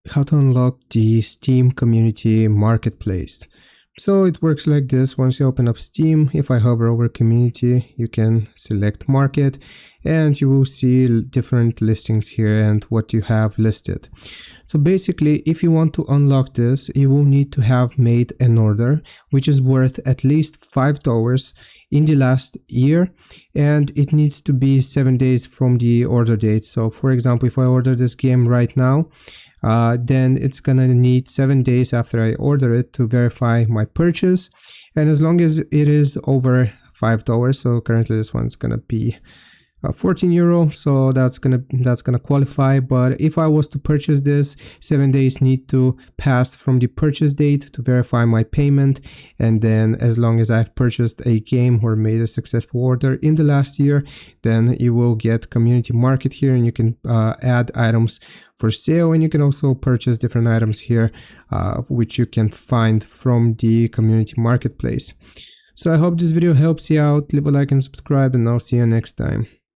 how to unlock the Steam Community Marketplace. So it works like this. Once you open up Steam, if I hover over community, you can select market and you will see different listings here and what you have listed. So basically, if you want to unlock this, you will need to have made an order which is worth at least $5 in the last year, and it needs to be 7 days from the order date. So for example, if I order this game right now, then it's gonna need 7 days after I order it to verify my purchase. And as long as it is over $5, so currently this one's gonna be 14 euro, so that's gonna qualify. But if I was to purchase this, 7 days need to pass from the purchase date to verify my payment. And then as long as I've purchased a game or made a successful order in the last year, then you will get community market here, and you can add items for sale, and you can also purchase different items here which you can find from the community marketplace. So I hope this video helps you out. Leave a like and subscribe, and I'll see you next time.